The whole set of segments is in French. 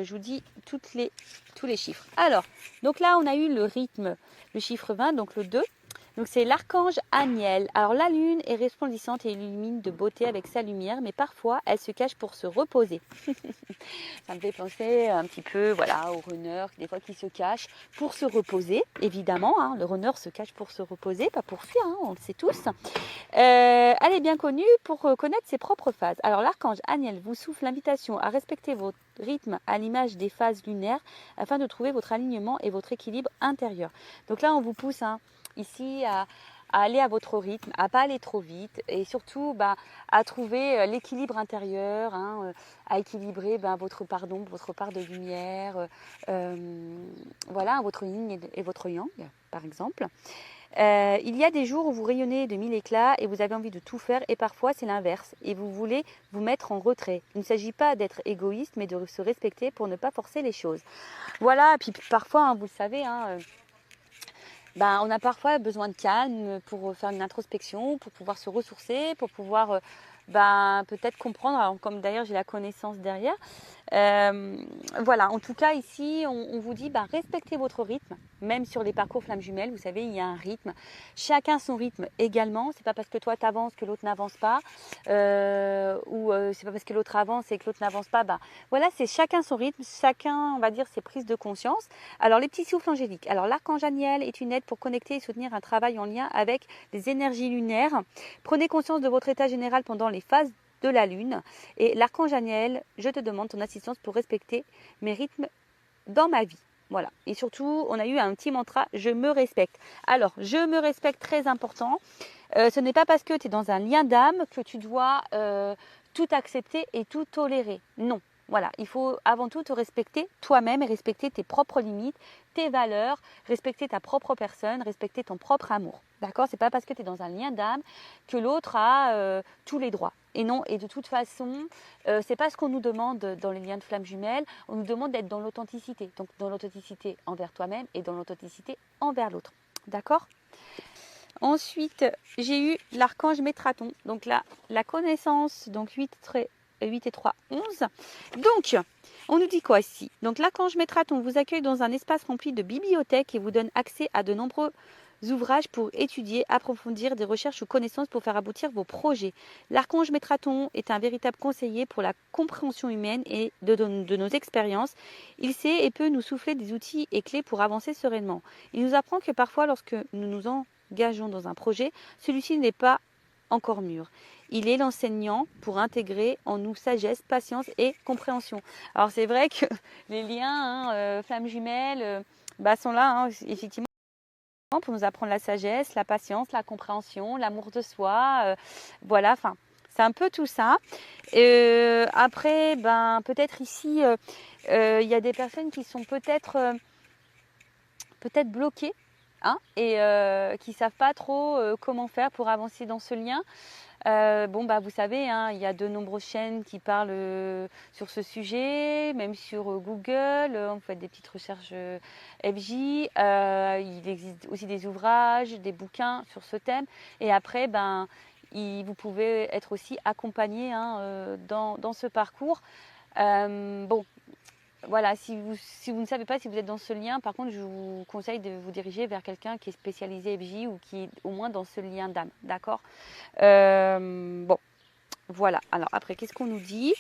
je vous dis tous les chiffres. Alors, donc là, on a eu le rythme, le chiffre 20, donc le 2. Donc c'est l'archange Aniel. Alors la lune est resplendissante et illumine de beauté avec sa lumière, mais parfois elle se cache pour se reposer. Ça me fait penser un petit peu voilà, au runner, des fois qui se cache pour se reposer, évidemment. Hein, le runner se cache pour se reposer, pas pour fuir, hein, on le sait tous. Elle est bien connue pour connaître ses propres phases. Alors l'archange Aniel vous souffle l'invitation à respecter votre rythme à l'image des phases lunaires afin de trouver votre alignement et votre équilibre intérieur. Donc là, on vous pousse ici à aller à votre rythme, à pas aller trop vite et surtout à trouver l'équilibre intérieur, à équilibrer votre part d'ombre, votre part de lumière, voilà, votre yin et votre yang, par exemple. Il y a des jours où vous rayonnez de mille éclats et vous avez envie de tout faire et parfois c'est l'inverse et vous voulez vous mettre en retrait. Il ne s'agit pas d'être égoïste mais de se respecter pour ne pas forcer les choses. Voilà, et puis parfois, vous le savez, on a parfois besoin de calme pour faire une introspection, pour pouvoir se ressourcer, pour pouvoir peut-être comprendre, alors, comme d'ailleurs j'ai la connaissance derrière. Voilà, en tout cas ici on vous dit respectez votre rythme, même sur les parcours flammes jumelles, vous savez il y a un rythme, chacun son rythme également, c'est pas parce que toi tu avances que l'autre n'avance pas, ou c'est pas parce que l'autre avance et que l'autre n'avance pas, voilà, c'est chacun son rythme, chacun on va dire ses prises de conscience. Alors les petits souffles angéliques, alors l'archange Aniel est une aide pour connecter et soutenir un travail en lien avec les énergies lunaires. Prenez conscience de votre état général pendant les phases de la lune. Et l'archange Aniel, je te demande ton assistance pour respecter mes rythmes dans ma vie. Voilà. Et surtout, on a eu un petit mantra, je me respecte. Alors, je me respecte, très important. Ce n'est pas parce que tu es dans un lien d'âme que tu dois tout accepter et tout tolérer. Non. Voilà, il faut avant tout te respecter toi-même et respecter tes propres limites, tes valeurs, respecter ta propre personne, respecter ton propre amour. D'accord? C'est pas parce que tu es dans un lien d'âme que l'autre a tous les droits. Et non, et de toute façon, c'est pas ce qu'on nous demande dans les liens de flammes jumelles. On nous demande d'être dans l'authenticité. Donc dans l'authenticité envers toi-même et dans l'authenticité envers l'autre. D'accord? Ensuite, j'ai eu l'archange Métraton. Donc là, la connaissance, donc 8 et 3, 11. Donc, on nous dit quoi ici? Donc l'archange Métraton vous accueille dans un espace rempli de bibliothèques et vous donne accès à de nombreux ouvrages pour étudier, approfondir des recherches ou connaissances pour faire aboutir vos projets. L'archange Métraton est un véritable conseiller pour la compréhension humaine et de nos expériences. Il sait et peut nous souffler des outils et clés pour avancer sereinement. Il nous apprend que parfois, lorsque nous nous engageons dans un projet, celui-ci n'est pas encore mûr. Il est l'enseignant pour intégrer en nous sagesse, patience et compréhension. Alors c'est vrai que les liens, flammes jumelles, sont là, effectivement, pour nous apprendre la sagesse, la patience, la compréhension, l'amour de soi. Voilà, enfin, c'est un peu tout ça. Après, peut-être ici, il y a des personnes qui sont peut-être bloquées. Et qui ne savent pas trop comment faire pour avancer dans ce lien. Vous savez, il y a de nombreuses chaînes qui parlent sur ce sujet, même sur Google, on fait des petites recherches FJ. Il existe aussi des ouvrages, des bouquins sur ce thème. Et après, vous pouvez être aussi accompagné dans ce parcours. Voilà, si vous ne savez pas si vous êtes dans ce lien, par contre, je vous conseille de vous diriger vers quelqu'un qui est spécialisé FJ ou qui est au moins dans ce lien d'âme, d'accord? Voilà. Alors après, qu'est-ce qu'on nous dit?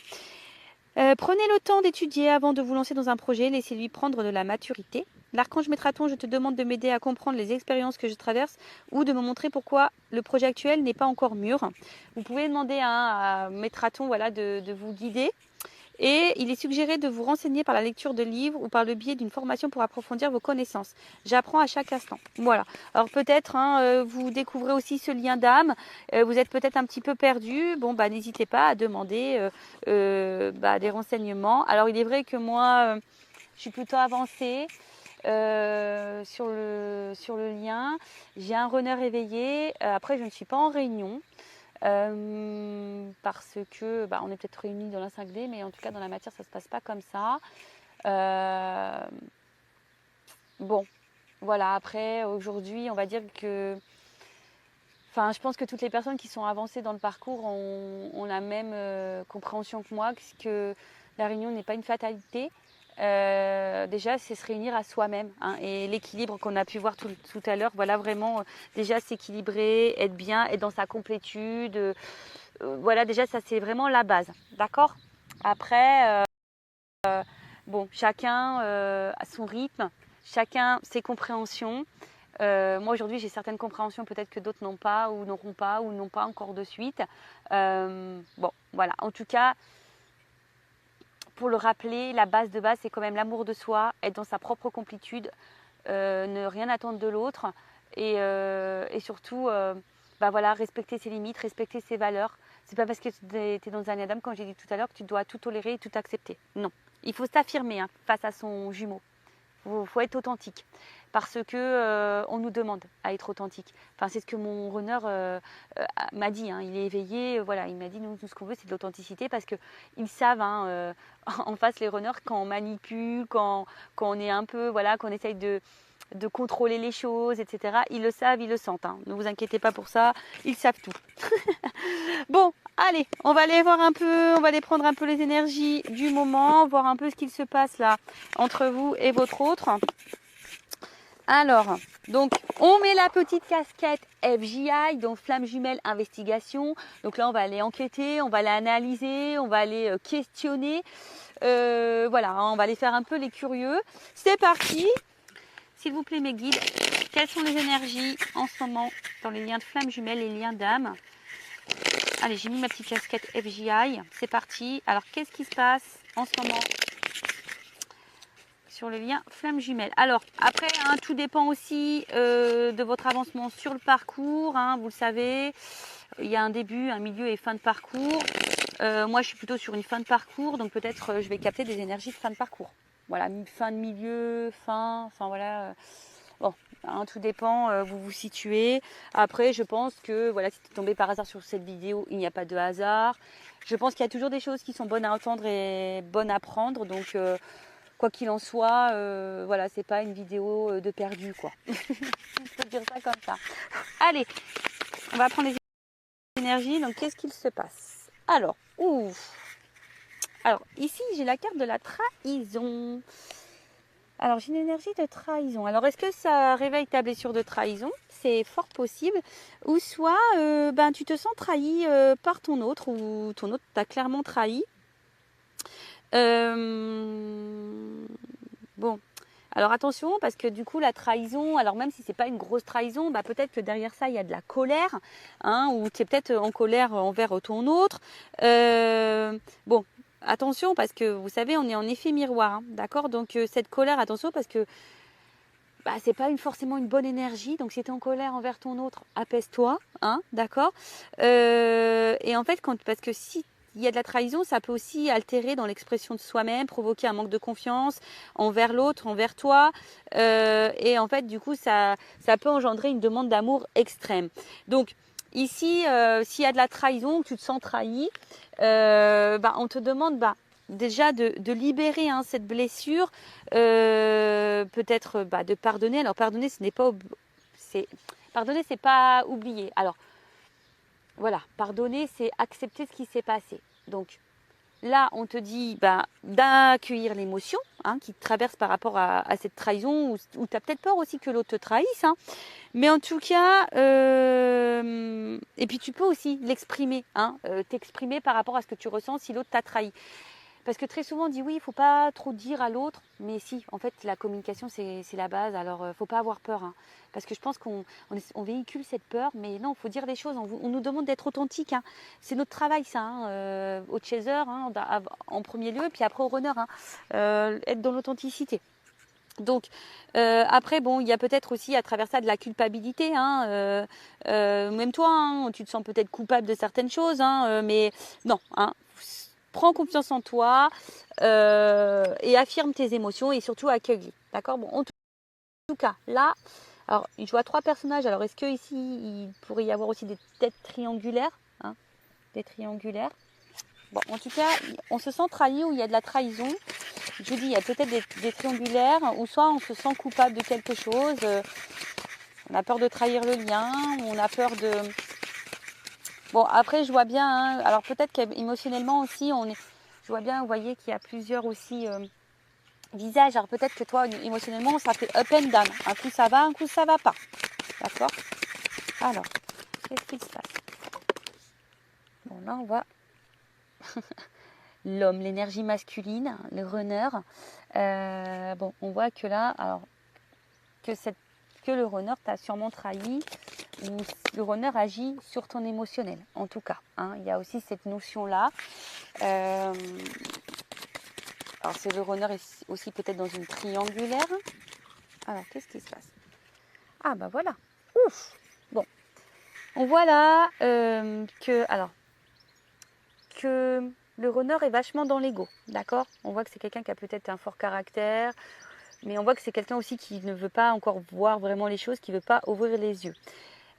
Prenez le temps d'étudier avant de vous lancer dans un projet, laissez-lui prendre de la maturité. L'archange Métraton, je te demande de m'aider à comprendre les expériences que je traverse ou de me montrer pourquoi le projet actuel n'est pas encore mûr. Vous pouvez demander à Métraton de vous guider. Et il est suggéré de vous renseigner par la lecture de livres ou par le biais d'une formation pour approfondir vos connaissances. J'apprends à chaque instant. Voilà. Alors peut-être vous découvrez aussi ce lien d'âme. Vous êtes peut-être un petit peu perdu. N'hésitez pas à demander des renseignements. Alors il est vrai que moi, je suis plutôt avancée sur le lien. J'ai un runner éveillé. Après, je ne suis pas en réunion. Parce que on est peut-être réunis dans la 5D, mais en tout cas dans la matière ça se passe pas comme ça. Voilà, après aujourd'hui on va dire que je pense que toutes les personnes qui sont avancées dans le parcours ont la même compréhension que moi, que la réunion n'est pas une fatalité. déjà, c'est se réunir à soi-même, hein, et l'équilibre qu'on a pu voir tout à l'heure, voilà, vraiment, déjà s'équilibrer, être bien, être dans sa complétude. Voilà, déjà, ça, c'est vraiment la base. D'accord? Après, bon, chacun a son rythme, chacun ses compréhensions. Moi, aujourd'hui, j'ai certaines compréhensions peut-être que d'autres n'ont pas ou n'auront pas ou n'ont pas encore de suite. Bon, voilà. En tout cas, pour le rappeler, la base de base, c'est quand même l'amour de soi, être dans sa propre complétude, ne rien attendre de l'autre et surtout, bah voilà, respecter ses limites, respecter ses valeurs. C'est pas parce que tu es dans un Adam, comme j'ai dit tout à l'heure, que tu dois tout tolérer et tout accepter. Non, il faut s'affirmer, hein, face à son jumeau. Faut être authentique parce que on nous demande à être authentique. Enfin, c'est ce que mon runner m'a dit, hein. Il est éveillé, voilà, il m'a dit nous tout ce qu'on veut c'est de l'authenticité parce que ils savent, hein, en face les runners quand on manipule, quand on est un peu, voilà, qu'on essaye de contrôler les choses, etc. Ils le savent, ils le sentent, hein. Ne vous inquiétez pas pour ça, ils savent tout. Bon, allez, on va aller voir un peu, on va aller prendre un peu les énergies du moment, voir un peu ce qu'il se passe là entre vous et votre autre. Alors, donc, on met la petite casquette FJI, donc Flamme Jumelle Investigation. Donc là, on va aller enquêter, on va aller analyser, on va aller questionner. Voilà, hein, on va aller faire un peu les curieux. C'est parti. S'il vous plaît, mes guides, quelles sont les énergies en ce moment dans les liens de Flamme Jumelle et les liens d'âme? Allez, j'ai mis ma petite casquette FJI. C'est parti. Alors, qu'est-ce qui se passe en ce moment sur le lien Flamme Jumelle? Alors, après, hein, tout dépend aussi de votre avancement sur le parcours. Hein, vous le savez, il y a un début, un milieu et fin de parcours. Moi, je suis plutôt sur une fin de parcours. Donc, peut-être je vais capter des énergies de fin de parcours. Voilà, fin de milieu, enfin voilà. Bon, hein, tout dépend, vous vous situez. Après, je pense que voilà, si tu es tombé par hasard sur cette vidéo, il n'y a pas de hasard. Je pense qu'il y a toujours des choses qui sont bonnes à entendre et bonnes à prendre. Donc, quoi qu'il en soit, voilà, c'est pas une vidéo de perdu, quoi. Je peux dire ça comme ça. Allez, on va prendre les énergies. Donc, qu'est-ce qu'il se passe? Alors, alors, ici, j'ai la carte de la trahison. Alors, j'ai une énergie de trahison. Alors, est-ce que ça réveille ta blessure de trahison? C'est fort possible. Ou soit, ben, tu te sens trahi par ton autre, ou ton autre t'a clairement trahi. Bon, alors attention, parce que du coup, la trahison, alors même si c'est pas une grosse trahison, bah, peut-être que derrière ça, il y a de la colère, hein, ou tu es peut-être en colère envers ton autre. Bon, attention, parce que vous savez, on est en effet miroir, hein, d'accord? Donc, cette colère, attention, parce que bah, c'est pas forcément une bonne énergie. Donc, si tu es en colère envers ton autre, apaise-toi, hein, d'accord? Et en fait, parce que si il y a de la trahison, ça peut aussi altérer dans l'expression de soi-même, provoquer un manque de confiance envers l'autre, envers toi. Et en fait, du coup, ça peut engendrer une demande d'amour extrême. Donc, ici, s'il y a de la trahison, que tu te sens trahi, bah, on te demande déjà de libérer, hein, cette blessure, peut-être de pardonner. Alors, pardonner, pardonner, c'est pas oublier. Alors, voilà, pardonner, c'est accepter ce qui s'est passé. Donc là, on te dit d'accueillir l'émotion, hein, qui te traverse par rapport à cette trahison, ou tu as peut-être peur aussi que l'autre te trahisse. Hein. Mais en tout cas, et puis tu peux aussi l'exprimer, hein, t'exprimer par rapport à ce que tu ressens si l'autre t'a trahi. Parce que très souvent on dit oui, il ne faut pas trop dire à l'autre, mais si, en fait la communication c'est la base, alors il ne faut pas avoir peur. Hein. Parce que je pense qu'on véhicule cette peur, mais non, il faut dire des choses, on nous demande d'être authentique. Hein. C'est notre travail ça, hein, au chaser, hein, en premier lieu, et puis après au runner, hein, être dans l'authenticité. Donc après bon, il y a peut-être aussi à travers ça de la culpabilité, hein, même toi, hein, tu te sens peut-être coupable de certaines choses, hein, mais non, hein, prends confiance en toi et affirme tes émotions et surtout accueille. D'accord? Bon, en tout cas, là, alors je vois 3 personnages. Alors est-ce que ici il pourrait y avoir aussi des têtes triangulaires, hein, des triangulaires. Bon, en tout cas, on se sent trahi ou il y a de la trahison. Je vous dis, il y a peut-être des triangulaires, ou soit on se sent coupable de quelque chose. On a peur de trahir le lien, on a peur de... Bon, après, je vois bien, hein, alors peut-être qu'émotionnellement aussi, je vois bien, vous voyez qu'il y a plusieurs aussi Visage, alors peut-être que toi, émotionnellement, ça fait up and down. Un coup ça va, un coup ça va pas. D'accord? Alors, qu'est-ce qu'il se passe? Bon, là, on voit l'homme, l'énergie masculine, le runner. Bon, on voit que là, alors, que le runner t'a sûrement trahi, ou le runner agit sur ton émotionnel, en tout cas. Hein. Il y a aussi cette notion-là. Alors, c'est le runner est aussi peut-être dans une triangulaire. Alors, qu'est-ce qui se passe? Ah, bah voilà. Ouf. Bon, on voit là que le runner est vachement dans l'ego, d'accord? On voit que c'est quelqu'un qui a peut-être un fort caractère, mais on voit que c'est quelqu'un aussi qui ne veut pas encore voir vraiment les choses, qui ne veut pas ouvrir les yeux.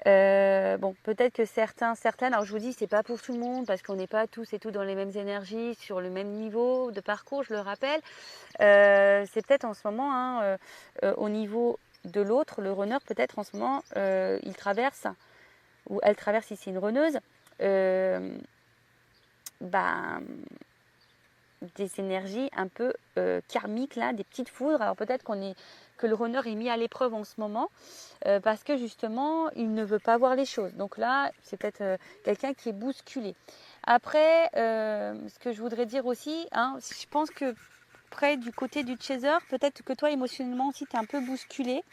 Bon, peut-être que certaines, alors je vous dis, c'est pas pour tout le monde, parce qu'on n'est pas tous et toutes dans les mêmes énergies, sur le même niveau de parcours, je le rappelle. C'est peut-être en ce moment, hein, au niveau de l'autre, le runner, peut-être en ce moment, il traverse, ou elle traverse si c'est une runneuse, bah, des énergies un peu karmiques, là, des petites foudres. Alors peut-être que le runner est mis à l'épreuve en ce moment parce que justement, il ne veut pas voir les choses. Donc là, c'est peut-être quelqu'un qui est bousculé. Après, ce que je voudrais dire aussi, hein, je pense que près du côté du chaser, peut-être que toi, émotionnellement aussi, tu es un peu bousculé.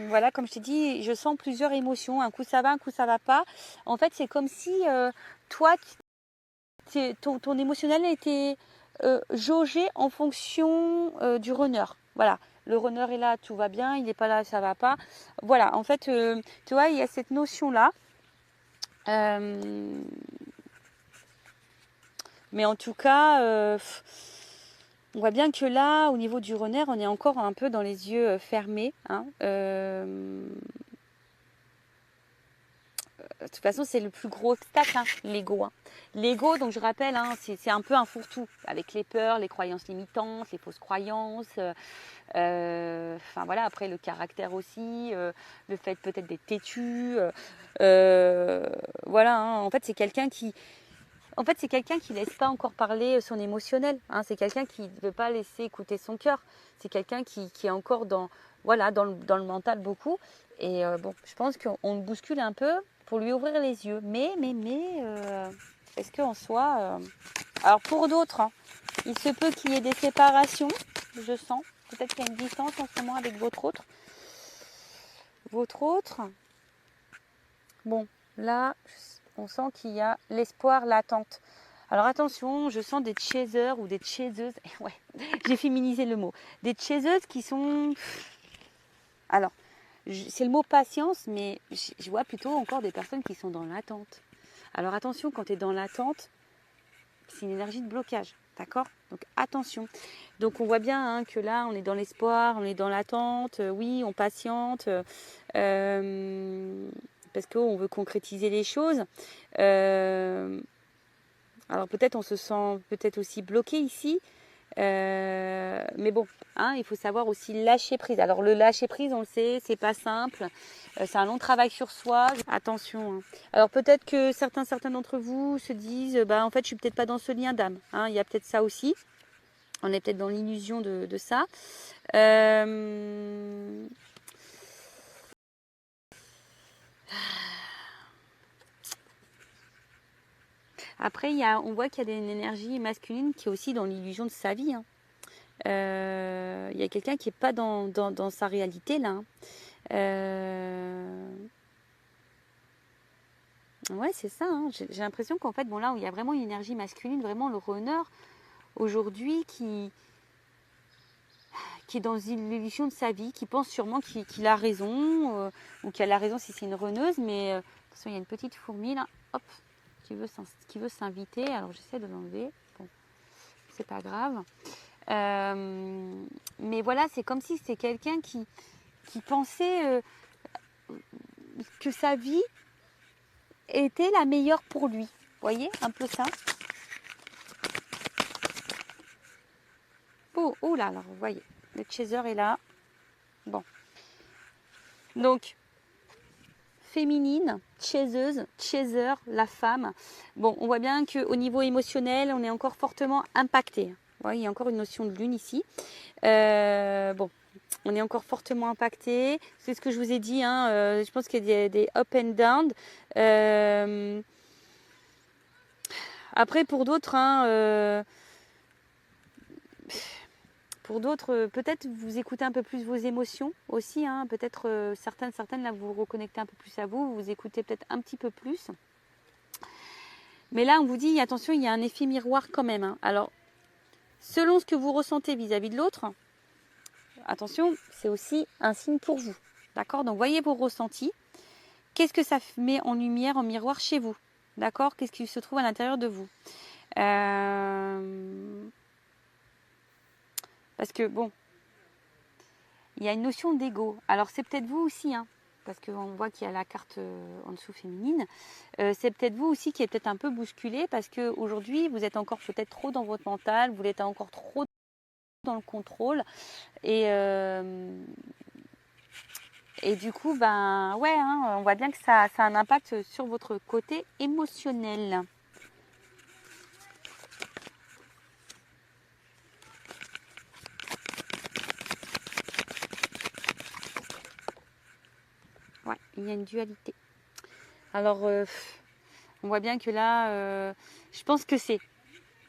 Voilà, comme je t'ai dit, je sens plusieurs émotions. Un coup ça va, un coup ça va pas. En fait, c'est comme si toi, ton émotionnel était jaugé en fonction du runner. Voilà, le runner est là, tout va bien, il n'est pas là, ça va pas. Voilà, en fait, tu vois, il y a cette notion-là. Mais en tout cas, on voit bien que là, au niveau du runner, on est encore un peu dans les yeux fermés. Hein. De toute façon, c'est le plus gros obstacle, hein, l'ego. Hein. L'ego, donc je rappelle, hein, c'est un peu un fourre-tout avec les peurs, les croyances limitantes, les fausses croyances. Enfin voilà, après le caractère aussi, le fait peut-être d'être têtu. Voilà, hein, en fait, c'est quelqu'un qui laisse pas encore parler son émotionnel. Hein. C'est quelqu'un qui ne veut pas laisser écouter son cœur. C'est quelqu'un qui est encore dans le mental beaucoup. Et bon, je pense qu'on le bouscule un peu pour lui ouvrir les yeux. Mais, est-ce qu'en soi... Alors pour d'autres, hein, il se peut qu'il y ait des séparations, je sens. Peut-être qu'il y a une distance en ce moment avec votre autre. Votre autre. Bon, là, on sent qu'il y a l'espoir, l'attente. Alors attention, je sens des chasers ou des chaseuses. Ouais, j'ai féminisé le mot. Des chaseuses qui sont... Alors, c'est le mot patience, mais je vois plutôt encore des personnes qui sont dans l'attente. Alors attention, quand tu es dans l'attente, c'est une énergie de blocage. D'accord? Donc attention. Donc on voit bien hein, que là, on est dans l'espoir, on est dans l'attente. Oui, on patiente. Parce qu'on veut concrétiser les choses. Alors peut-être on se sent peut-être aussi bloqué ici. Mais bon, hein, il faut savoir aussi lâcher prise. Alors le lâcher prise, on le sait, c'est pas simple. C'est un long travail sur soi. Attention. Hein. Alors peut-être que certains d'entre vous se disent, bah en fait, je suis peut-être pas dans ce lien d'âme. Hein. Il y a peut-être ça aussi. On est peut-être dans l'illusion de ça. Après, on voit qu'il y a une énergie masculine qui est aussi dans l'illusion de sa vie. Hein. Il y a quelqu'un qui n'est pas dans sa réalité là. Ouais, c'est ça. Hein. J'ai l'impression qu'en fait, bon là, où il y a vraiment une énergie masculine, vraiment le runner aujourd'hui qui est dans l'illusion de sa vie, qui pense sûrement qu'il a raison, ou qu'il a la raison si c'est une runneuse, mais attention, il y a une petite fourmi là, hop, qui veut s'inviter. Alors j'essaie de l'enlever. Bon, c'est pas grave. Mais voilà, c'est comme si c'était quelqu'un qui pensait que sa vie était la meilleure pour lui. Vous voyez, un peu ça. Oh là, alors vous voyez, le chaser est là. Bon. Donc, féminine, chaiseuse, chaser, la femme. Bon, on voit bien qu'au niveau émotionnel, on est encore fortement impacté. Ouais, il y a encore une notion de lune ici. Bon, on est encore fortement impacté. C'est ce que je vous ai dit. Hein, je pense qu'il y a des up and down. Après, pour d'autres, hein, peut-être vous écoutez un peu plus vos émotions aussi. Hein, peut-être certaines, là, vous vous reconnectez un peu plus à vous. Vous écoutez peut-être un petit peu plus. Mais là, on vous dit, attention, il y a un effet miroir quand même. Hein. Alors, selon ce que vous ressentez vis-à-vis de l'autre, attention, c'est aussi un signe pour vous. D'accord? Donc, voyez vos ressentis. Qu'est-ce que ça met en lumière, en miroir chez vous? D'accord? Qu'est-ce qui se trouve à l'intérieur de vous? Parce que, bon, il y a une notion d'ego. Alors, c'est peut-être vous aussi, hein, parce qu'on voit qu'il y a la carte en dessous féminine. C'est peut-être vous aussi qui est peut-être un peu bousculé, parce qu'aujourd'hui, vous êtes encore peut-être trop dans votre mental, vous êtes encore trop dans le contrôle. Et du coup, ben ouais, hein, on voit bien que ça a un impact sur votre côté émotionnel. Ouais, il y a une dualité. Alors, on voit bien que là, je pense que c'est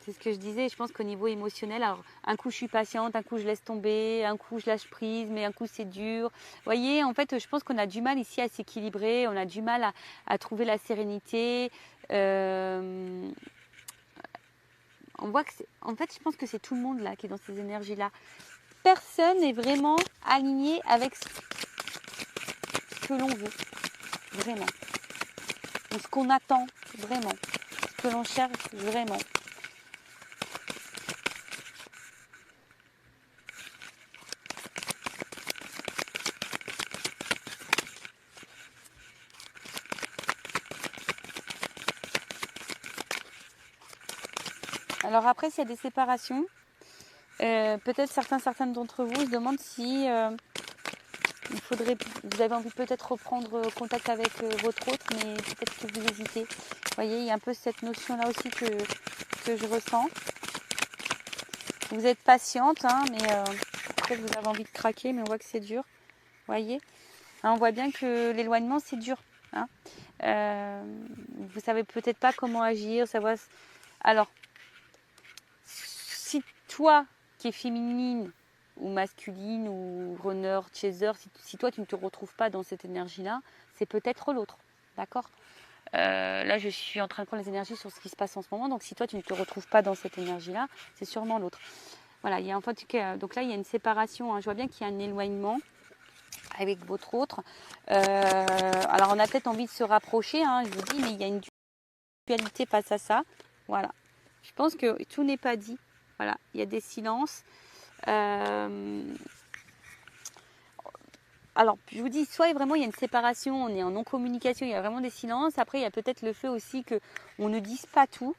ce que je disais, je pense qu'au niveau émotionnel, alors un coup je suis patiente, un coup je laisse tomber, un coup je lâche prise, mais un coup c'est dur. Vous voyez, en fait, je pense qu'on a du mal ici à s'équilibrer, on a du mal à trouver la sérénité. On voit que en fait, je pense que c'est tout le monde là qui est dans ces énergies-là. Personne n'est vraiment aligné avec ce que l'on veut, vraiment. Ou ce qu'on attend, vraiment. Ce que l'on cherche, vraiment. Alors après, s'il y a des séparations, peut-être certaines d'entre vous se demandent si vous avez envie de peut-être reprendre contact avec votre autre, mais peut-être que vous hésitez. Vous voyez, il y a un peu cette notion-là aussi que je ressens. Vous êtes patiente, hein, mais peut-être vous avez envie de craquer, mais on voit que c'est dur. Vous voyez, hein, on voit bien que l'éloignement, c'est dur. Hein. Vous savez peut-être pas comment agir, savoir. Alors, si toi qui es féminine ou masculine ou runner, chaser, si toi tu ne te retrouves pas dans cette énergie-là, c'est peut-être l'autre, d'accord? Là, je suis en train de prendre les énergies sur ce qui se passe en ce moment, donc si toi tu ne te retrouves pas dans cette énergie-là, c'est sûrement l'autre. Voilà, il y a en fait, donc là il y a une séparation, hein. Je vois bien qu'il y a un éloignement avec votre autre. Alors on a peut-être envie de se rapprocher, hein, je vous dis, mais il y a une dualité face à ça. Voilà. Je pense que tout n'est pas dit. Voilà, il y a des silences. Alors, je vous dis, soit vraiment il y a une séparation, on est en non-communication, il y a vraiment des silences. Après, il y a peut-être le fait aussi qu'on ne dise pas tout.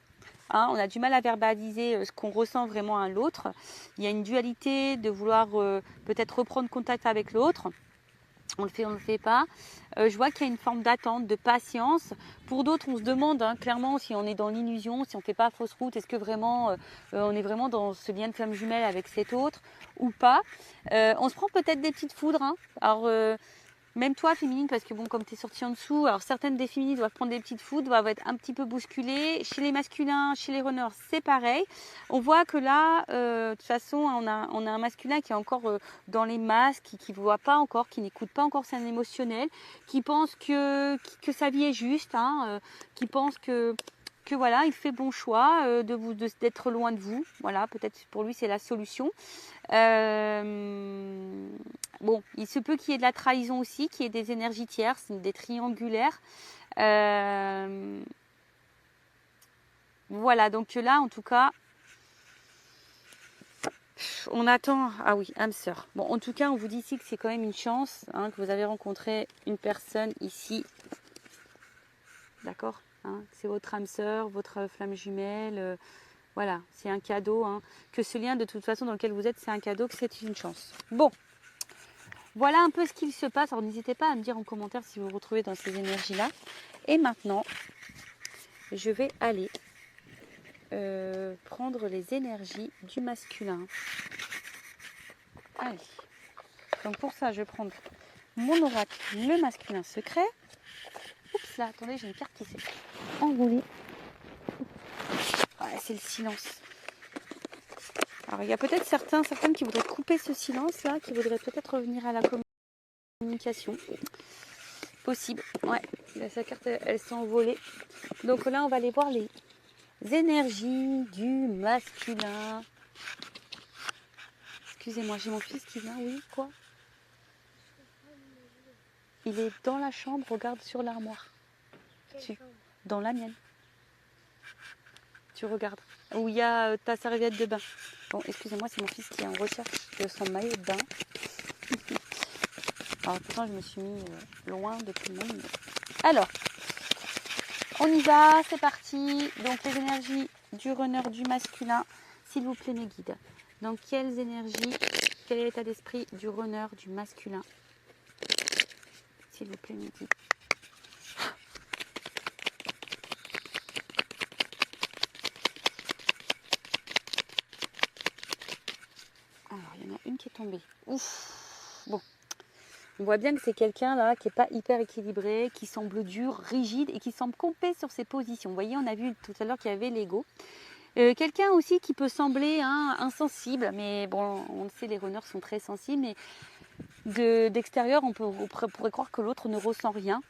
Hein, on a du mal à verbaliser ce qu'on ressent vraiment à l'autre. Il y a une dualité de vouloir peut-être reprendre contact avec l'autre. On le fait pas. Je vois qu'il y a une forme d'attente, de patience. Pour d'autres, on se demande hein, clairement si on est dans l'illusion, si on ne fait pas fausse route, est-ce que vraiment on est vraiment dans ce lien de flamme jumelle avec cet autre ou pas. On se prend peut-être des petites foudres. Hein. Alors, même toi, féminine, parce que bon, comme tu es sortie en dessous, alors certaines des féminines doivent prendre des petites foudres, doivent être un petit peu bousculées. Chez les masculins, chez les runners, c'est pareil. On voit que là, de toute façon, on a un masculin qui est encore dans les masques, qui ne voit pas encore, qui n'écoute pas encore son émotionnel, qui pense que sa vie est juste, hein, qui pense que voilà, il fait bon choix d'être loin de vous. Voilà, peut-être pour lui, c'est la solution. Bon, il se peut qu'il y ait de la trahison aussi, qu'il y ait des énergies tierces, des triangulaires. Voilà, donc là, en tout cas, on attend. Ah oui, âme sœur. Bon, en tout cas, on vous dit ici que c'est quand même une chance hein, que vous avez rencontré une personne ici. D'accord hein, c'est votre âme sœur, votre flamme jumelle. Voilà, c'est un cadeau. Hein, que ce lien, de toute façon, dans lequel vous êtes, c'est un cadeau, que c'est une chance. Bon. Voilà un peu ce qu'il se passe. Alors n'hésitez pas à me dire en commentaire si vous vous retrouvez dans ces énergies-là. Et maintenant, je vais aller prendre les énergies du masculin. Allez. Donc pour ça, je vais prendre mon oracle, le masculin secret. Oups là, attendez, j'ai une carte qui s'est enroulée. Ouais, c'est le silence. Alors il y a peut-être certaines qui voudraient couper ce silence là, qui voudraient peut-être revenir à la communication. Possible, ouais. Là, sa carte, elle s'est envolée. Donc là, on va aller voir les énergies du masculin. Excusez-moi, j'ai mon fils qui vient, oui, quoi? Il est dans la chambre, regarde sur l'armoire. Dans la mienne. Tu regardes. Où il y a ta serviette de bain. Bon, excusez-moi, c'est mon fils qui est en recherche de son maillot de bain. Alors pourtant, je me suis mis loin de tout le monde. Alors, on y va, c'est parti. Donc les énergies du runner du masculin, s'il vous plaît mes guides. Donc quelles énergies, quel est l'état d'esprit du runner du masculin? S'il vous plaît mes guides. Alors il y en a une qui est tombée. Ouf. Bon. On voit bien que c'est quelqu'un là qui n'est pas hyper équilibré, qui semble dur, rigide et qui semble camper sur ses positions. Vous voyez, on a vu tout à l'heure qu'il y avait l'ego. Quelqu'un aussi qui peut sembler insensible, mais bon, on le sait, les runners sont très sensibles, mais d'extérieur, on pourrait croire que l'autre ne ressent rien.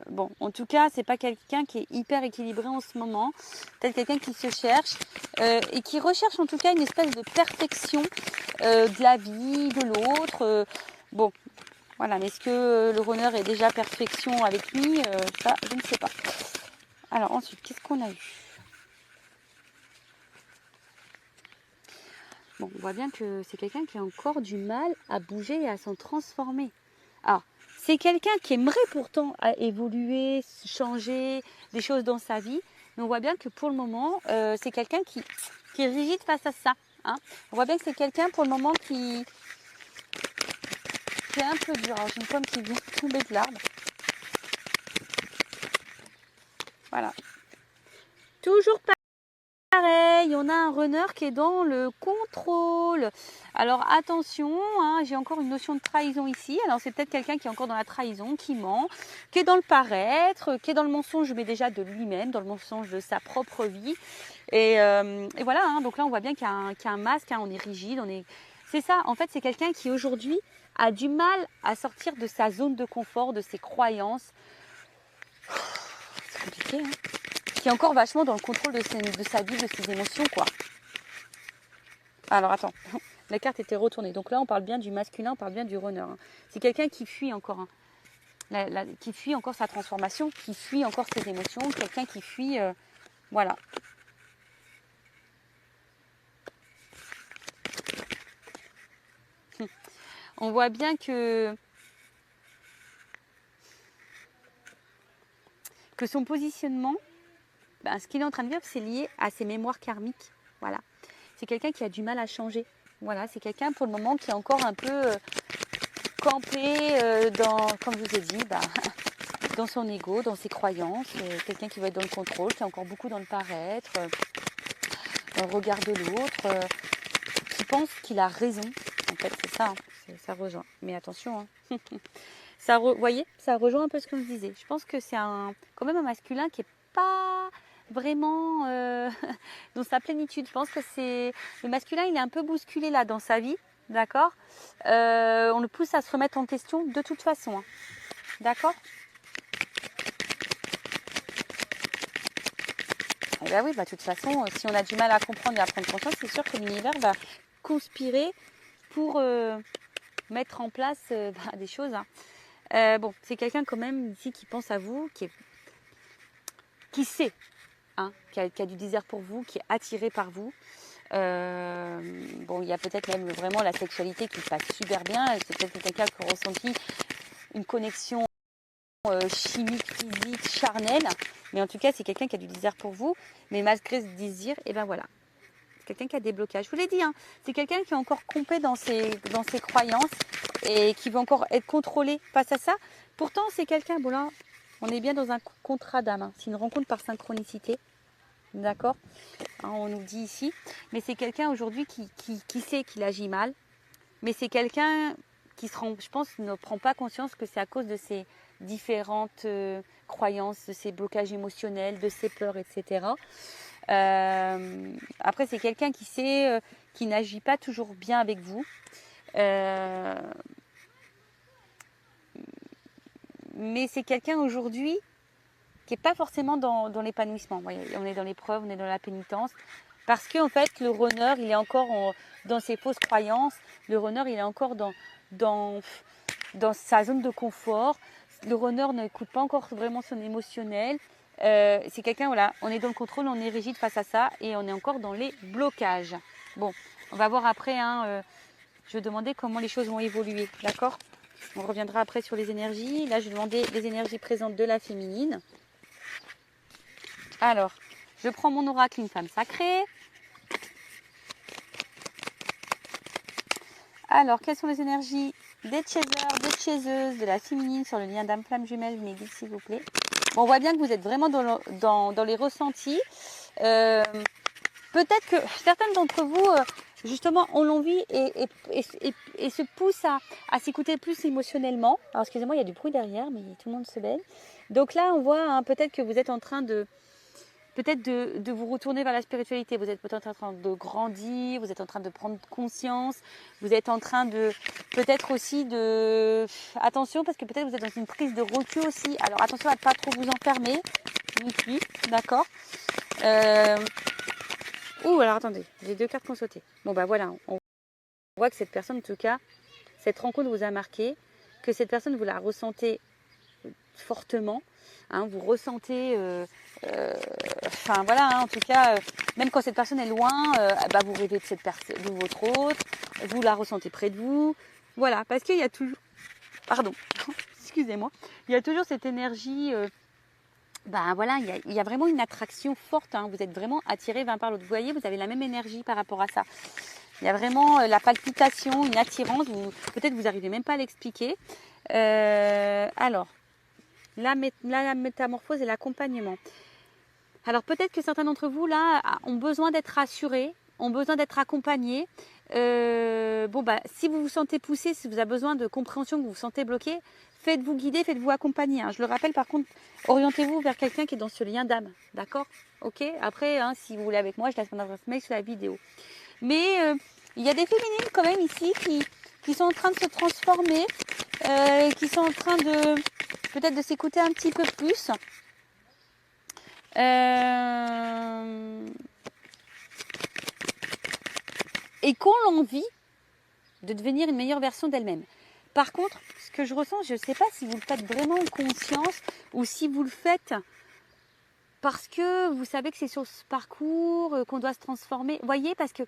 Bon, en tout cas, c'est pas quelqu'un qui est hyper équilibré en ce moment. Peut-être quelqu'un qui se cherche et qui recherche en tout cas une espèce de perfection de la vie, de l'autre. Bon, voilà. Mais est-ce que le runner est déjà perfection avec lui? Ça, je ne sais pas. Alors ensuite, qu'est-ce qu'on a eu? Bon, on voit bien que c'est quelqu'un qui a encore du mal à bouger et à s'en transformer. Alors, c'est quelqu'un qui aimerait pourtant évoluer, changer des choses dans sa vie. Mais on voit bien que pour le moment, c'est quelqu'un qui est rigide face à ça. Hein. On voit bien que c'est quelqu'un pour le moment qui est un peu dur. Alors, j'ai une pomme qui vient tomber de l'arbre. Voilà. Toujours pareil, on a un runner qui est dans le contrôle. Alors attention, hein, j'ai encore une notion de trahison ici. Alors c'est peut-être quelqu'un qui est encore dans la trahison, qui ment, qui est dans le paraître, qui est dans le mensonge, mais déjà de lui-même, dans le mensonge de sa propre vie. Et voilà, hein, donc là on voit bien qu'il y a un masque, hein, on est rigide, c'est ça, en fait c'est quelqu'un qui aujourd'hui a du mal à sortir de sa zone de confort, de ses croyances. C'est compliqué, hein. Qui est encore vachement dans le contrôle de sa vie, de ses émotions, quoi. Alors, attends. La carte était retournée. Donc là, on parle bien du masculin, on parle bien du runner. Hein. C'est quelqu'un qui fuit encore. Hein. Qui fuit encore sa transformation, qui fuit encore ses émotions. Quelqu'un qui fuit... voilà. On voit bien que son positionnement... Ben, ce qu'il est en train de vivre, c'est lié à ses mémoires karmiques. Voilà. C'est quelqu'un qui a du mal à changer. Voilà, c'est quelqu'un pour le moment qui est encore un peu campé comme je vous ai dit, dans son ego, dans ses croyances. Quelqu'un qui va être dans le contrôle, qui est encore beaucoup dans le paraître, dans le regard de l'autre, qui pense qu'il a raison. En fait, c'est ça, hein, ça rejoint. Mais attention, hein. Vous voyez, ça rejoint un peu ce que je disais. Je pense que c'est quand même un masculin qui n'est pas vraiment dans sa plénitude. Je pense que le masculin, il est un peu bousculé là dans sa vie, d'accord. On le pousse à se remettre en question de toute façon, hein. D'accord. Et bien oui, de toute façon, si on a du mal à comprendre et à prendre conscience, c'est sûr que l'univers va conspirer pour mettre en place des choses, hein. Bon, c'est quelqu'un quand même ici qui pense à vous, qui sait, hein, qui a du désir pour vous, qui est attiré par vous. Bon, il y a peut-être même vraiment la sexualité qui passe super bien. C'est peut-être quelqu'un qui a ressenti une connexion chimique, physique, charnelle. Mais en tout cas, c'est quelqu'un qui a du désir pour vous. Mais malgré ce désir, et ben voilà. C'est quelqu'un qui a des blocages. Je vous l'ai dit, hein, c'est quelqu'un qui est encore compé dans ses croyances et qui veut encore être contrôlé face à ça. Pourtant, c'est quelqu'un, bon là, On est bien dans un contrat d'âme. Hein. C'est une rencontre par synchronicité. D'accord, hein, on nous dit ici. Mais c'est quelqu'un aujourd'hui qui sait qu'il agit mal. Mais c'est quelqu'un qui je pense, ne prend pas conscience que c'est à cause de ses différentes croyances, de ses blocages émotionnels, de ses peurs, etc. Après, c'est quelqu'un qui sait, qui n'agit pas toujours bien avec vous. Mais c'est quelqu'un aujourd'hui qui n'est pas forcément dans l'épanouissement. On est dans l'épreuve, on est dans la pénitence. Parce qu'en fait, le runner, il est encore dans ses fausses croyances. Le runner, il est encore dans sa zone de confort. Le runner n'écoute pas encore vraiment son émotionnel. C'est quelqu'un, voilà, on est dans le contrôle, on est rigide face à ça et on est encore dans les blocages. Bon, on va voir après, hein, je vais demander comment les choses vont évoluer, d'accord? On reviendra après sur les énergies. Là, je vais demander les énergies présentes de la féminine. Alors, je prends mon oracle, une femme sacrée. Alors, quelles sont les énergies des chasers, des chaseuses, de la féminine sur le lien d'âme flamme jumelle, mes guides, s'il vous plaît. Bon, on voit bien que vous êtes vraiment dans les ressentis. Peut-être que certaines d'entre vous, justement, ont l'envie et se poussent à s'écouter plus émotionnellement. Alors, excusez-moi, il y a du bruit derrière, mais tout le monde se baigne. Donc là, on voit hein, peut-être que vous êtes en train de vous retourner vers la spiritualité. Vous êtes peut-être en train de grandir, vous êtes en train de prendre conscience, vous êtes en train de peut-être aussi de... Attention, parce que peut-être vous êtes dans une prise de recul aussi. Alors attention à ne pas trop vous enfermer. Oui, d'accord. Ouh, alors attendez, j'ai 2 cartes qui ont sauté. Bon bah voilà, on voit que cette personne, en tout cas, cette rencontre vous a marqué, que cette personne, vous la ressentez fortement. Hein, vous ressentez, enfin voilà, hein, en tout cas, même quand cette personne est loin, bah, vous rêvez de cette personne, de votre autre, vous la ressentez près de vous, voilà, parce qu'il y a toujours, pardon, excusez-moi, il y a toujours cette énergie, bah voilà, il y a vraiment une attraction forte, hein, vous êtes vraiment attiré l'un par l'autre. Vous voyez, vous avez la même énergie par rapport à ça. Il y a vraiment la palpitation, une attirance, peut-être vous n'arrivez même pas à l'expliquer. Alors, la métamorphose et l'accompagnement. Alors peut-être que certains d'entre vous là ont besoin d'être rassurés, ont besoin d'être accompagnés. Bon bah si vous vous sentez poussé, si vous avez besoin de compréhension, que vous vous sentez bloqué, faites-vous guider, faites-vous accompagner. Hein. Je le rappelle par contre, orientez-vous vers quelqu'un qui est dans ce lien d'âme, d'accord? Ok. Après, hein, si vous voulez avec moi, je laisse mon adresse mail sur la vidéo. Mais il y a des féminines quand même ici qui sont en train de se transformer, qui sont en train de peut-être de s'écouter un petit peu plus. Et qui ont l'envie de devenir une meilleure version d'elle-même. Par contre, ce que je ressens, je ne sais pas si vous le faites vraiment en conscience ou si vous le faites parce que vous savez que c'est sur ce parcours qu'on doit se transformer. Vous voyez, parce que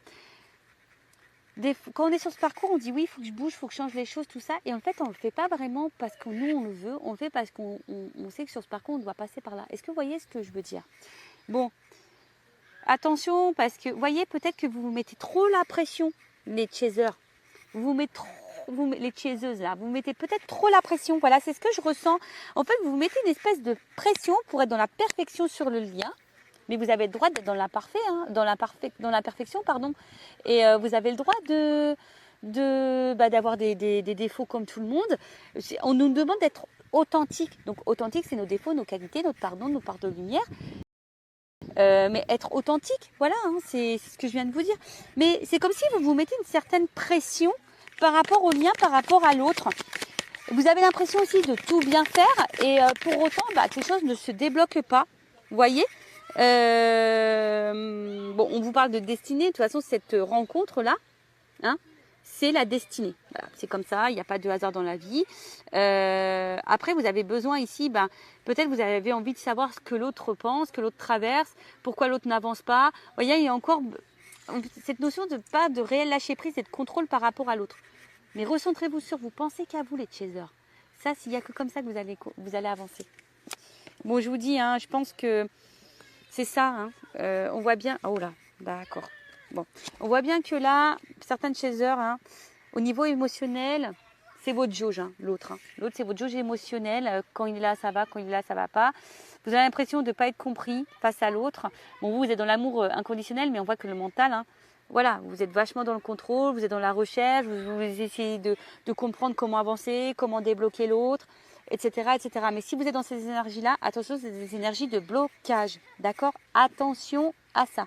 quand on est sur ce parcours, on dit oui, il faut que je bouge, il faut que je change les choses, tout ça. Et en fait, on ne le fait pas vraiment parce que nous, on le veut. On le fait parce qu'on sait que sur ce parcours, on doit passer par là. Est-ce que vous voyez ce que je veux dire? Bon, attention, parce que, vous voyez, peut-être que vous vous mettez trop la pression, les chasers. Les chaseuses, là. Vous mettez peut-être trop la pression. Voilà, c'est ce que je ressens. En fait, vous mettez une espèce de pression pour être dans la perfection sur le lien. Mais vous avez le droit d'être dans l'imparfait, hein, dans la perfection, pardon. Et vous avez le droit d'avoir des défauts comme tout le monde. On nous demande d'être authentique. Donc authentique, c'est nos défauts, nos qualités, notre pardon, nos parts de lumière. Mais être authentique, voilà, hein, c'est ce que je viens de vous dire. Mais c'est comme si vous vous mettez une certaine pression par rapport au lien, par rapport à l'autre. Vous avez l'impression aussi de tout bien faire et pour autant, que les choses ne se débloquent pas. Vous voyez? Bon, on vous parle de destinée. De toute façon, cette rencontre-là, hein, c'est la destinée. Voilà, c'est comme ça, il n'y a pas de hasard dans la vie. Après, vous avez besoin ici, peut-être vous avez envie de savoir ce que l'autre pense, que l'autre traverse, pourquoi l'autre n'avance pas. Vous voyez, il y a encore cette notion de réel lâcher prise et de contrôle par rapport à l'autre. Mais recentrez-vous sur vous, pensez qu'à vous les chasers. Ça, s'il n'y a que comme ça que vous allez avancer. Bon, je vous dis, hein, je pense que c'est ça. Hein. On voit bien... Oh là, d'accord. Bon, on voit bien que là, certaines chasers, hein, au niveau émotionnel, c'est votre jauge, hein, l'autre. Hein. L'autre, c'est votre jauge émotionnelle. Quand il est là, ça va. Quand il est là, ça va pas. Vous avez l'impression de ne pas être compris face à l'autre. Bon, vous êtes dans l'amour inconditionnel, mais on voit que le mental, hein, voilà, vous êtes vachement dans le contrôle, vous êtes dans la recherche, vous essayez de comprendre comment avancer, comment débloquer l'autre, etc., etc. Mais si vous êtes dans ces énergies-là, attention, c'est des énergies de blocage. D'accord? Attention à ça.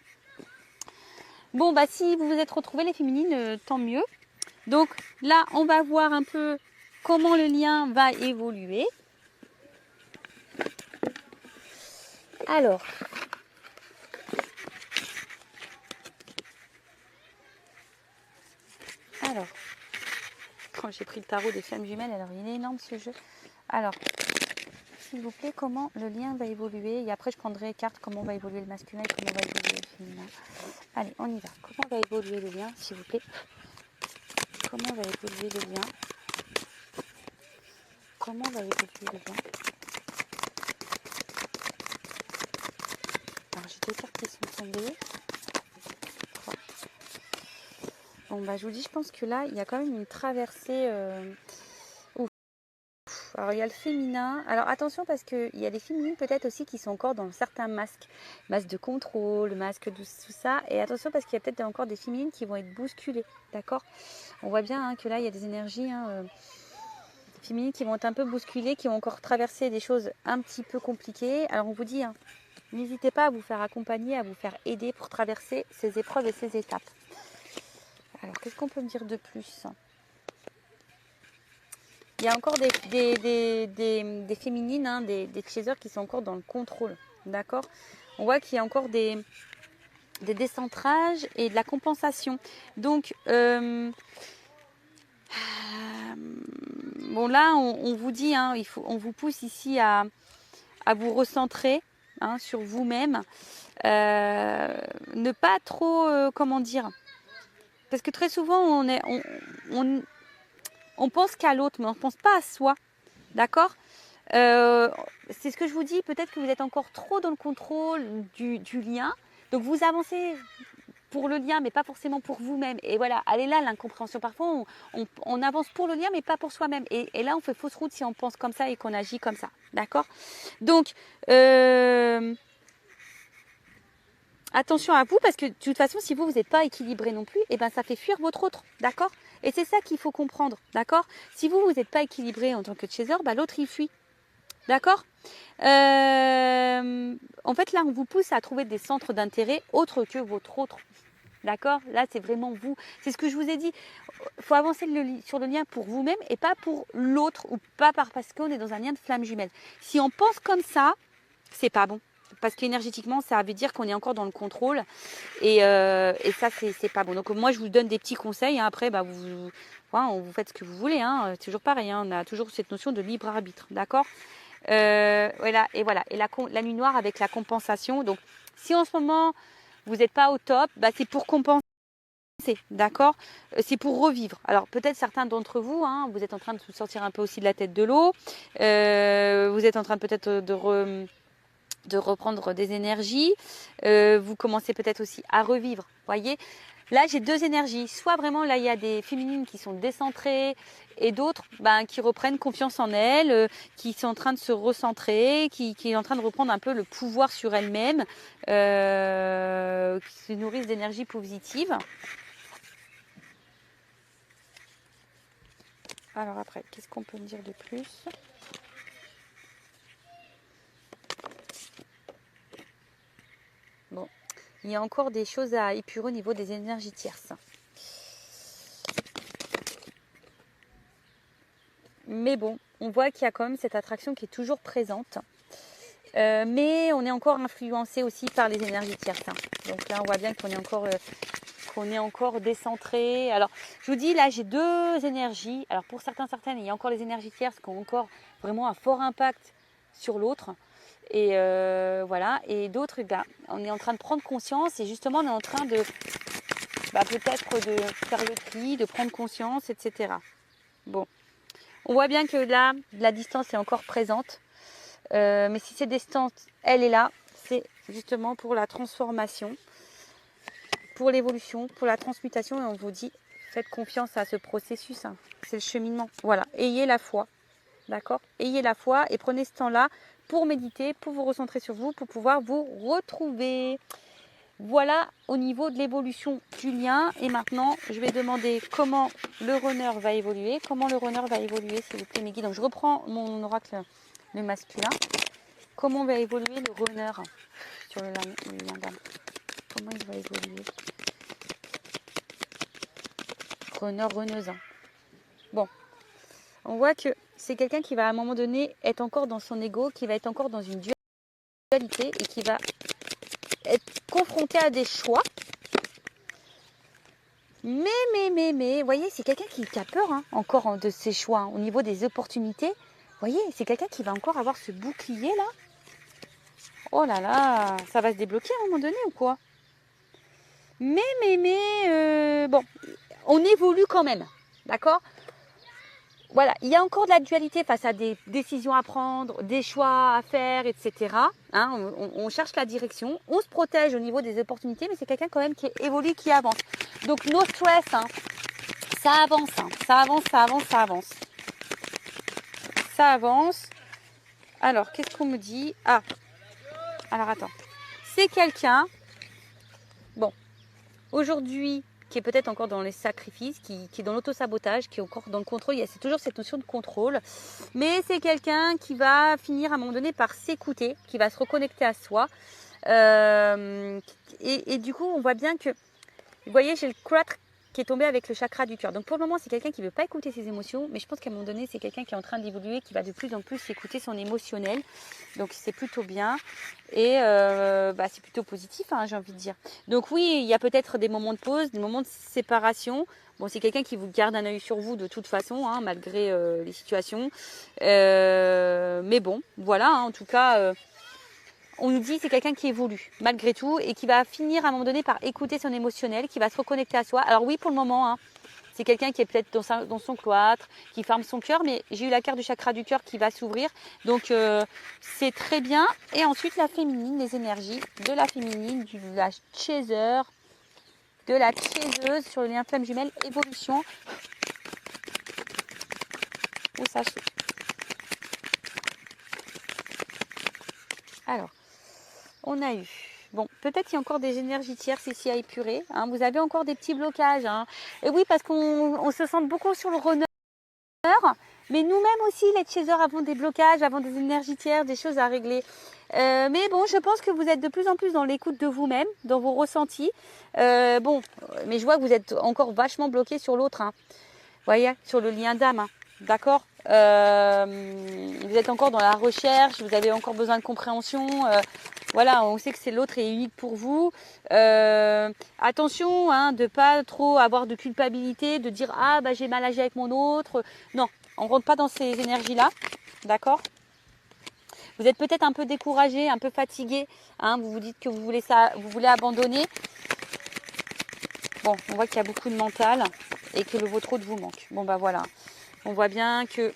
Bon, bah si vous vous êtes retrouvés les féminines, tant mieux. Donc là, on va voir un peu comment le lien va évoluer. Alors, quand j'ai pris le tarot des flammes jumelles, alors il est énorme ce jeu. Alors, s'il vous plaît, comment le lien va évoluer? Et après, je prendrai carte comment va évoluer le masculin et comment va évoluer le féminin. Allez, on y va. Comment va évoluer le lien, s'il vous plaît? Comment va évoluer le lien? Comment va évoluer le lien? Alors, j'ai deux cartes qui sont tombées. Trois. Bon, bah, je vous dis, je pense que là, il y a quand même une traversée. Alors, il y a le féminin. Alors, attention parce qu'il y a des féminines peut-être aussi qui sont encore dans certains masques. Masque de contrôle, masque de tout ça. Et attention parce qu'il y a peut-être encore des féminines qui vont être bousculées. D'accord? On voit bien hein, que là, il y a des énergies féminines qui vont être un peu bousculées, qui vont encore traverser des choses un petit peu compliquées. Alors, on vous dit, hein, n'hésitez pas à vous faire accompagner, à vous faire aider pour traverser ces épreuves et ces étapes. Alors, qu'est-ce qu'on peut me dire de plus? Il y a encore des féminines, hein, des chasers qui sont encore dans le contrôle. D'accord? On voit qu'il y a encore des décentrages et de la compensation. Donc, bon là, on vous dit, hein, on vous pousse ici à vous recentrer hein, sur vous-même. Ne pas trop, comment dire? Parce que très souvent, on pense qu'à l'autre, mais on ne pense pas à soi. D'accord? C'est ce que je vous dis, peut-être que vous êtes encore trop dans le contrôle du lien. Donc vous avancez pour le lien, mais pas forcément pour vous-même. Et voilà, elle est là l'incompréhension. Parfois, on avance pour le lien, mais pas pour soi-même. Et là, on fait fausse route si on pense comme ça et qu'on agit comme ça. D'accord? Donc, attention à vous, parce que de toute façon, si vous n'êtes pas équilibré non plus, et ben ça fait fuir votre autre. D'accord? Et c'est ça qu'il faut comprendre. D'accord? Si vous n'êtes pas équilibré en tant que chaser, ben l'autre, il fuit. D'accord? En fait, là, on vous pousse à trouver des centres d'intérêt autres que votre autre. D'accord? Là, c'est vraiment vous. C'est ce que je vous ai dit. Il faut avancer sur le lien pour vous-même et pas pour l'autre ou pas parce qu'on est dans un lien de flamme jumelle. Si on pense comme ça, c'est pas bon. Parce qu'énergétiquement, ça veut dire qu'on est encore dans le contrôle. Et ça, c'est pas bon. Donc, moi, je vous donne des petits conseils. Hein. Après, bah, vous faites ce que vous voulez. Hein. C'est toujours pareil. Hein. On a toujours cette notion de libre arbitre. D'accord? Voilà. Et la nuit noire avec la compensation. Donc, si en ce moment, vous n'êtes pas au top, bah, c'est pour compenser. D'accord? C'est pour revivre. Alors, peut-être certains d'entre vous, hein, vous êtes en train de vous sortir un peu aussi de la tête de l'eau. Vous êtes en train peut-être de reprendre des énergies. Vous commencez peut-être aussi à revivre. Voyez, là j'ai deux énergies. Soit vraiment là il y a des féminines qui sont décentrées et d'autres qui reprennent confiance en elles, qui sont en train de se recentrer, qui est en train de reprendre un peu le pouvoir sur elles-mêmes, qui se nourrissent d'énergie positive. Alors après, qu'est-ce qu'on peut me dire de plus ? Bon, il y a encore des choses à épurer au niveau des énergies tierces. Mais bon, on voit qu'il y a quand même cette attraction qui est toujours présente. Mais on est encore influencé aussi par les énergies tierces. Donc là, on voit bien qu'on est encore décentré. Alors, je vous dis, là, j'ai deux énergies. Alors, pour certaines, il y a encore les énergies tierces qui ont encore vraiment un fort impact sur l'autre. Et voilà. Et d'autres, on est en train de prendre conscience. Et justement, on est en train de peut-être de faire le tri, de prendre conscience, etc. Bon. On voit bien que là, la distance est encore présente. Mais si cette distance, elle est là, c'est justement pour la transformation, pour l'évolution, pour la transmutation. Et on vous dit, Faites confiance à ce processus, hein. C'est le cheminement. Voilà, ayez la foi, d'accord? Ayez la foi et prenez ce temps-là pour méditer, pour vous recentrer sur vous, pour pouvoir vous retrouver. Voilà au niveau de l'évolution du lien. Et maintenant, je vais demander comment le runner va évoluer. Comment le runner va évoluer, s'il vous plaît, mes guides. Donc, je reprends mon oracle, le masculin. Comment va évoluer le runner sur le lien d'âme? Comment il va évoluer? Runner, runneuse. Bon, on voit que c'est quelqu'un qui va à un moment donné être encore dans son ego, qui va être encore dans une dualité et qui va être confronté à des choix. Mais, vous voyez, c'est quelqu'un qui a peur hein, encore de ses choix hein, au niveau des opportunités. Vous voyez, c'est quelqu'un qui va encore avoir ce bouclier là. Oh là là, ça va se débloquer à un moment donné ou quoi? Mais, bon, on évolue quand même, d'accord? Voilà, il y a encore de la dualité face à des décisions à prendre, des choix à faire, etc. Hein, on cherche la direction, on se protège au niveau des opportunités, mais c'est quelqu'un quand même qui évolue, qui avance. Donc, no stress, hein, ça avance, hein, ça avance, ça avance, ça avance. Ça avance. Alors, qu'est-ce qu'on me dit? Ah, alors attends. C'est quelqu'un, bon, aujourd'hui, qui est peut-être encore dans les sacrifices, qui est dans l'auto-sabotage, qui est encore dans le contrôle. C'est toujours cette notion de contrôle. Mais c'est quelqu'un qui va finir à un moment donné par s'écouter, qui va se reconnecter à soi. Et du coup, on voit bien que, vous voyez, j'ai le 4 qui est tombé avec le chakra du cœur. Donc pour le moment, c'est quelqu'un qui ne veut pas écouter ses émotions, mais je pense qu'à un moment donné, c'est quelqu'un qui est en train d'évoluer, qui va de plus en plus écouter son émotionnel. Donc c'est plutôt bien et c'est plutôt positif, hein, j'ai envie de dire. Donc oui, il y a peut-être des moments de pause, des moments de séparation. Bon, c'est quelqu'un qui vous garde un œil sur vous de toute façon, hein, malgré les situations. Mais bon, voilà, hein, en tout cas... on nous dit que c'est quelqu'un qui évolue malgré tout et qui va finir à un moment donné par écouter son émotionnel, qui va se reconnecter à soi. Alors oui, pour le moment, hein, c'est quelqu'un qui est peut-être dans son cloître, qui ferme son cœur, mais j'ai eu la carte du chakra du cœur qui va s'ouvrir. Donc c'est très bien. Et ensuite la féminine, les énergies de la féminine, de la chaser, de la chaiseuse sur le lien flamme jumelle, évolution. Où ça? Alors. On a eu, bon, peut-être il y a encore des énergies tierces ici à épurer. Hein, vous avez encore des petits blocages. Hein. Et oui, parce qu'on se sent beaucoup sur le runner. Mais nous-mêmes aussi, les chasers, avons des blocages, avons des énergies tierces, des choses à régler. Mais bon, je pense que vous êtes de plus en plus dans l'écoute de vous-même, dans vos ressentis. Bon, mais je vois que vous êtes encore vachement bloqué sur l'autre. Hein. Vous voyez, sur le lien d'âme. Hein. D'accord? Vous êtes encore dans la recherche, vous avez encore besoin de compréhension. Voilà, on sait que c'est l'autre est unique pour vous. Attention hein, de ne pas trop avoir de culpabilité, de dire ah bah j'ai mal agi avec mon autre. Non, on ne rentre pas dans ces énergies-là. D'accord? Vous êtes peut-être un peu découragé, un peu fatigué. Hein, vous vous dites que vous voulez abandonner. Bon, on voit qu'il y a beaucoup de mental et que votre autre vous manque. Bon bah voilà. On voit bien que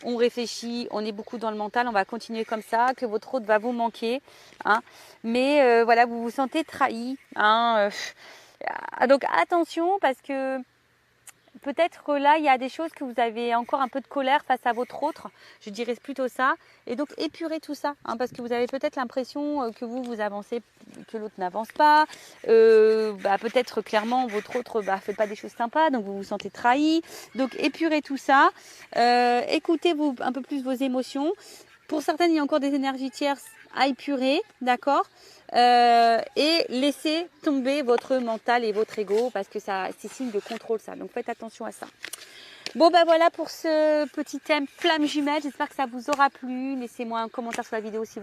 on réfléchit, on est beaucoup dans le mental, on va continuer comme ça, que votre autre va vous manquer. Hein. Mais voilà, vous vous sentez trahi. Hein. Donc attention parce que peut-être là, il y a des choses que vous avez encore un peu de colère face à votre autre. Je dirais plutôt ça. Et donc épurez tout ça. Hein, parce que vous avez peut-être l'impression que vous avancez, que l'autre n'avance pas. Peut-être clairement votre autre fait pas des choses sympas, donc vous vous sentez trahi. Donc épurez tout ça. Écoutez un peu plus vos émotions. Pour certaines, il y a encore des énergies tierces à épurer, d'accord, et laissez tomber votre mental et votre ego parce que c'est signe de contrôle ça. Donc faites attention à ça. Bon ben voilà pour ce petit thème flamme jumelle. J'espère que ça vous aura plu. Laissez-moi un commentaire sur la vidéo si vous